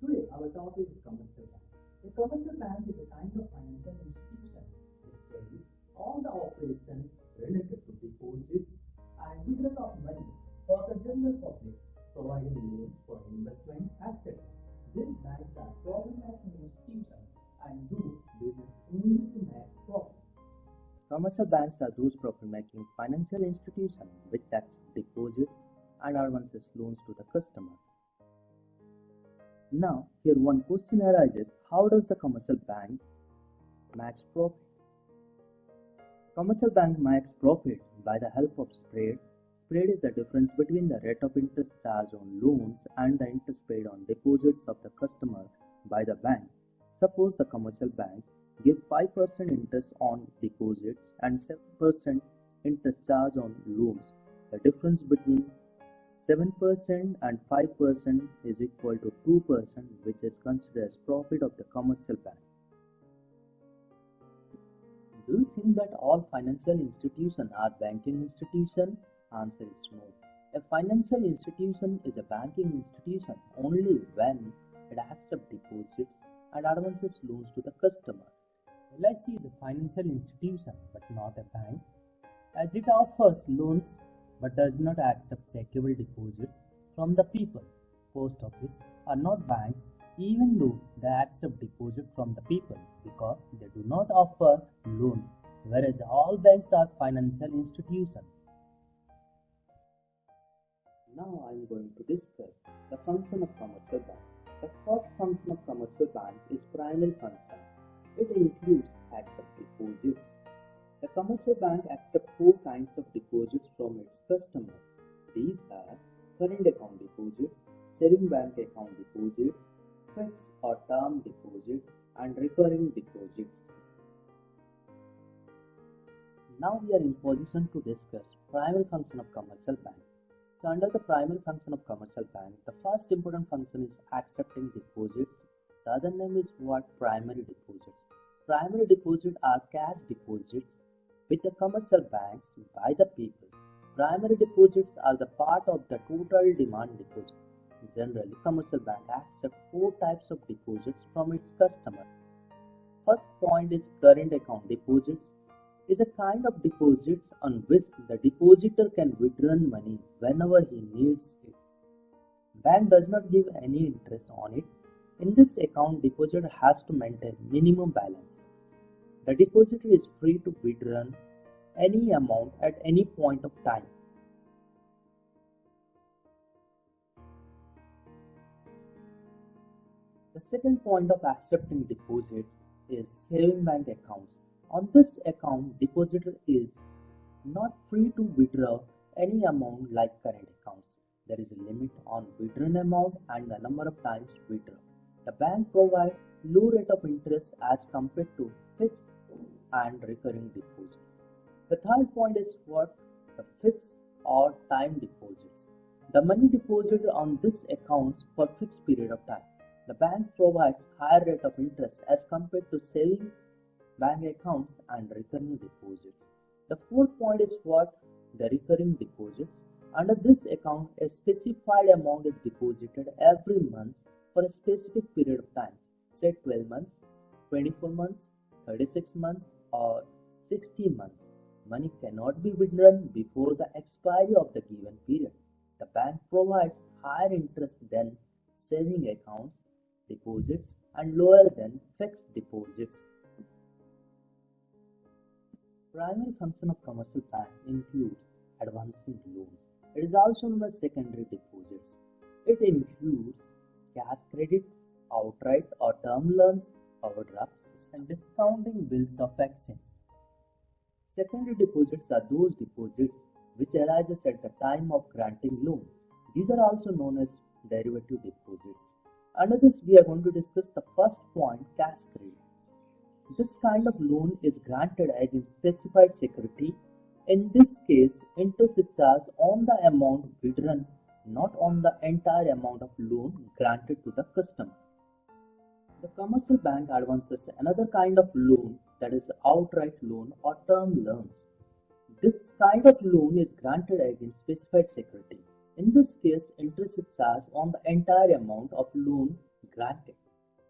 Today, our topic is commercial bank. A commercial bank is a kind of financial institution which carries all the operation related to deposits and withdrawal of money for the general public, providing loans for investment, etc. These banks are profit-making institutions and do business only to make profit. Commercial banks are those profit-making financial institutions which accept deposits and advances loans to the customer. Now, here one question arises: how does the commercial bank makes profit? Commercial bank makes profit by the help of spread. Spread is the difference between the rate of interest charged on loans and the interest paid on deposits of the customer by the banks. Suppose the commercial banks give 5% interest on deposits and 7% interest charge on loans. The difference between 7% and 5% is equal to 2%, which is considered as profit of the commercial bank. Do you think that all financial institutions are banking institutions? Answer is no. A financial institution is a banking institution only when it accepts deposits and advances loans to the customer. LIC is a financial institution but not a bank, as it offers loans but does not accept checkable deposits from the people. Post office are not banks even though they accept deposit from the people because they do not offer loans, whereas all banks are financial institutions. Now I am going to discuss the function of commercial bank. The first function of commercial bank is primary function. It includes accept deposits. The commercial bank accepts four kinds of deposits from its customer. These are current account deposits, saving bank account deposits, fixed or term deposit, and recurring deposits. Now we are in position to discuss primary function of commercial bank. So under the primary function of commercial bank, the first important function is accepting deposits. The other name is what? Primary deposits. Primary deposits are cash deposits with the commercial banks by the people. Primary deposits are the part of the total demand deposit. Generally, commercial bank accept four types of deposits from its customer. First point is current account deposits. Is a kind of deposits on which the depositor can withdraw money whenever he needs it. Bank does not give any interest on it. In this account, depositor has to maintain minimum balance. The depositor is free to withdraw any amount at any point of time. The second point of accepting deposit is saving bank accounts. On this account, depositor is not free to withdraw any amount like current accounts. There is a limit on withdrawn amount and the number of times withdrawn. The bank provides low rate of interest as compared to fixed and recurring deposits. The third point is what? The fixed or time deposits. The money deposited on this account for fixed period of time. The bank provides higher rate of interest as compared to saving bank accounts and recurring deposits. The fourth point is what? The recurring deposits. Under this account, a specified amount is deposited every month for a specific period of time, say 12 months, 24 months, 36 months, or 60 months. Money cannot be withdrawn before the expiry of the given period. The bank provides higher interest than saving accounts, deposits, and lower than fixed deposits. Primary function of commercial bank includes advancing loans. It is also known as secondary deposits. It includes cash credit, outright or term loans, overdrafts, and discounting bills of exchange. Secondary deposits are those deposits which arises at the time of granting loan. These are also known as derivative deposits. Under this, we are going to discuss the first point, cash credit. This kind of loan is granted against specified security. In this case, interest is charged on the amount withdrawn, not on the entire amount of loan granted to the customer. The commercial bank advances another kind of loan, that is outright loan or term loans. This kind of loan is granted against specified security. In this case, interest is charged on the entire amount of loan granted.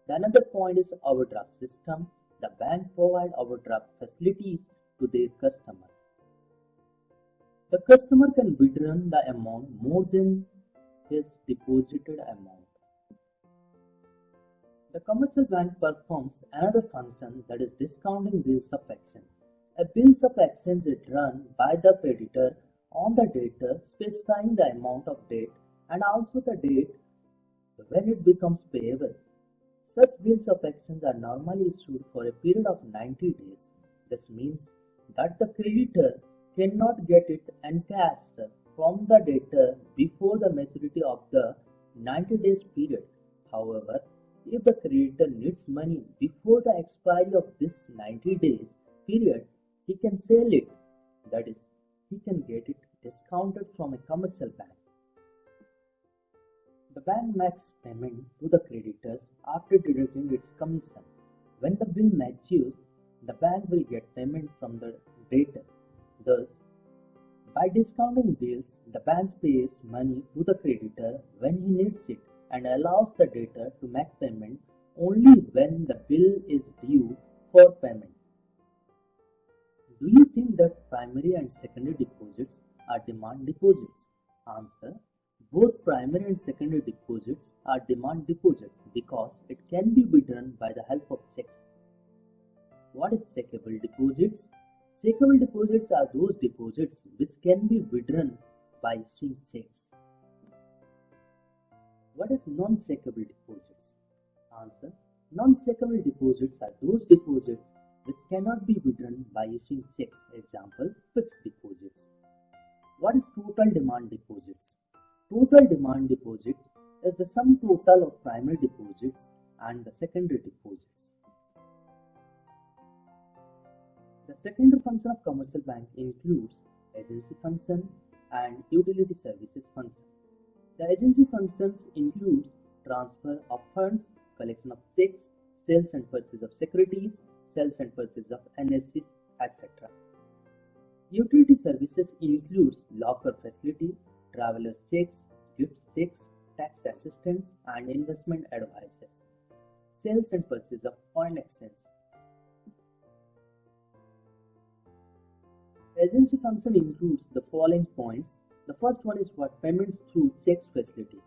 The another point is overdraft system. The bank provide overdraft facilities to their customer. The customer can withdraw the amount more than his deposited amount. The commercial bank performs another function, that is discounting bills of exchange. A bills of exchange is run by the creditor on the debtor, specifying the amount of debt and also the date when it becomes payable. Such bills of exchange are normally issued for a period of 90 days. This means that the creditor cannot get it encashed from the debtor before the maturity of the 90 days period. However, if the creditor needs money before the expiry of this 90 days period, he can sell it. That is, he can get it discounted from a commercial bank. The bank makes payment to the creditors after deducting its commission. When the bill matures, the bank will get payment from the debtor. Thus, by discounting bills, the bank pays money to the creditor when he needs it and allows the debtor to make payment only when the bill is due for payment. Do you think that primary and secondary deposits are demand deposits? Answer: both primary and secondary deposits are demand deposits because it can be withdrawn by the help of checks. What is checkable deposits? Checkable deposits are those deposits which can be withdrawn by issuing checks. What is non-checkable deposits? Answer: non-checkable deposits are those deposits which cannot be withdrawn by issuing checks. Example: fixed deposits. What is total demand deposits? Total demand deposit is the sum total of primary deposits and the secondary deposits. The secondary function of commercial bank includes agency function and utility services function. The agency functions includes transfer of funds, collection of checks, sales and purchase of securities, sales and purchase of NSCs, etc. Utility services includes locker facility, traveler's checks, gift checks, tax assistance, and investment advices. Sales and purchase of foreign exchange. Agency function includes the following points. The first one is what payments through checks facility.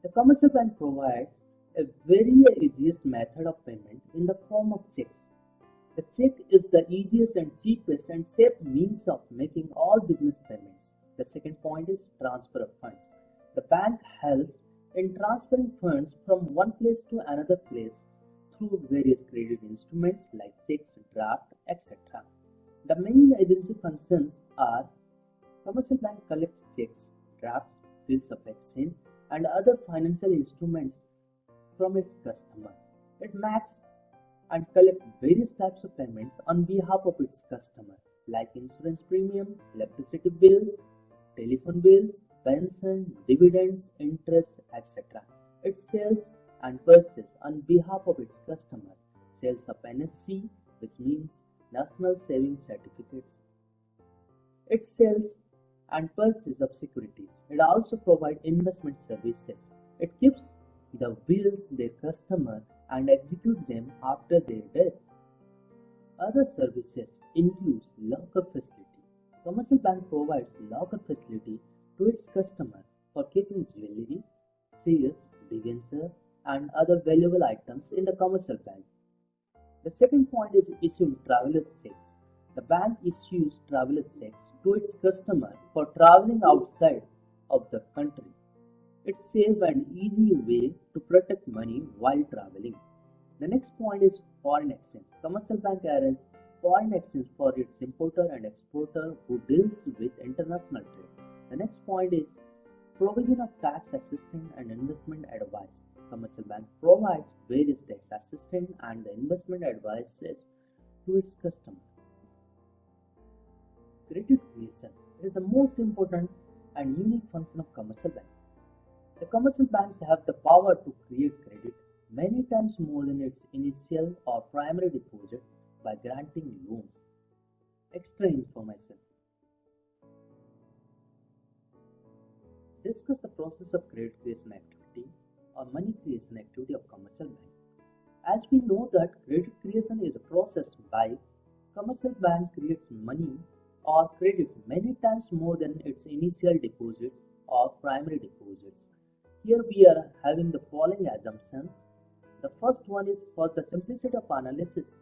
The commercial bank provides a very easiest method of payment in the form of checks. The check is the easiest and cheapest and safe means of making all business payments. The second point is transfer of funds. The bank helps in transferring funds from one place to another place through various credit instruments like checks, draft, etc. The main agency functions are: commercial bank collects checks, drafts, bills of exchange, and other financial instruments from its customer. It makes and collects various types of payments on behalf of its customer, like insurance premium, electricity bill, telephone bills, pension, dividends, interest, etc. It sells and purchases on behalf of its customers. Sales of NSC, which means National Savings Certificates. It sells and purchases of securities. It also provides investment services. It gives the wills their customer and execute them after their death. Other services includes locker facility. Commercial bank provides locker facility to its customer for keeping jewelry, shares, debenture, and other valuable items in the commercial bank. The second point is issuing traveler's checks. The bank issues traveler's checks to its customer for traveling outside of the country. It's safe and easy way to protect money while traveling. The next point is foreign exchange. Commercial bank arranges foreign exchange for its importer and exporter who deals with international trade. The next point is provision of tax assistance and investment advice. Commercial bank provides various tax assistance and investment advices to its customer. Credit creation is the most important and unique function of commercial bank. The commercial banks have the power to create credit many times more than its initial or primary deposits by granting loans. Extra information. Discuss the process of credit creation activity. or money creation activity of commercial bank. As we know that credit creation is a process by commercial bank creates money or credit many times more than its initial deposits or primary deposits. Here we are having the following assumptions. The first one is for the simplicity of analysis,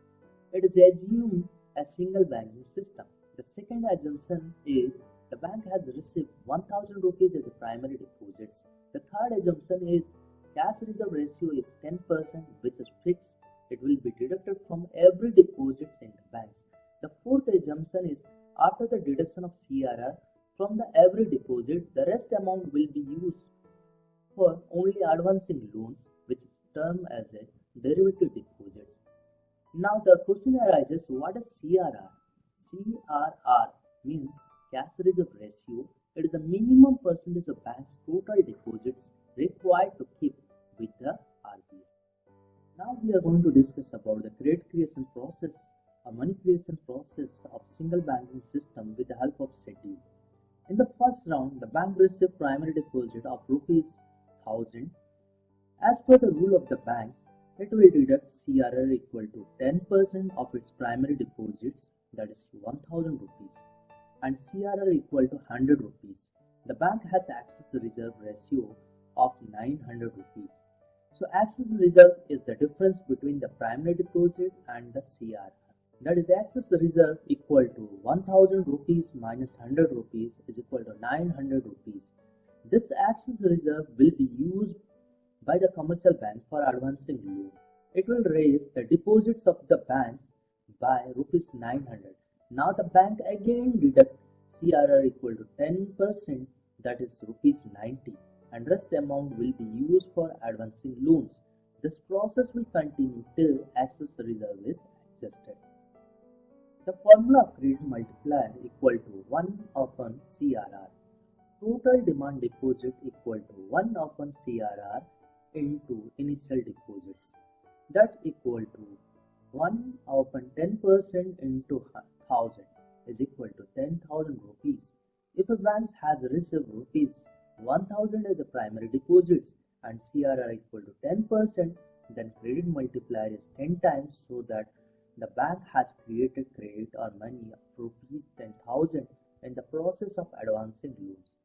it is assumed a single banking system. The second assumption is the bank has received 1000 rupees as a primary deposits. The third assumption is cash reserve ratio is 10%, which is fixed. It will be deducted from every deposits in the banks. The fourth assumption is after the deduction of CRR from the every deposit, the rest amount will be used for only advancing loans, which is termed as a derivative deposits. Now the question arises, what is CRR? CRR means cash reserve ratio. It is the minimum percentage of bank's total deposits required to keep with the RBI. Now we are going to discuss about the credit creation process or money creation process of single banking system with the help of schedule. In the first round, the bank received primary deposit of rupees 1000. As per the rule of the banks, it will deduct CRR equal to 10% of its primary deposits, that is 1000 rupees, and CRR equal to 100 rupees. The bank has excess reserve ratio of 900 rupees. So excess reserve is the difference between the primary deposit and the CRR. That is excess reserve equal to 1000 rupees minus 100 rupees is equal to 900 rupees. This excess reserve will be used by the commercial bank for advancing loan. It will raise the deposits of the banks by rupees 900. Now the bank again deduct CRR equal to 10%, that is rupees 90, and rest amount will be used for advancing loans. This process will continue till excess reserve is exhausted. The formula of credit multiplier equal to 1 upon CRR. Total demand deposit equal to 1 upon CRR into initial deposits. That's equal to 1 upon 10% into 1000 is equal to 10,000 rupees. If a bank has received rupees 1000 as a primary deposits and CRR equal to 10%, then credit multiplier is 10 times, so that the bank has created credit or money of rupees 10,000 in the process of advancing loans.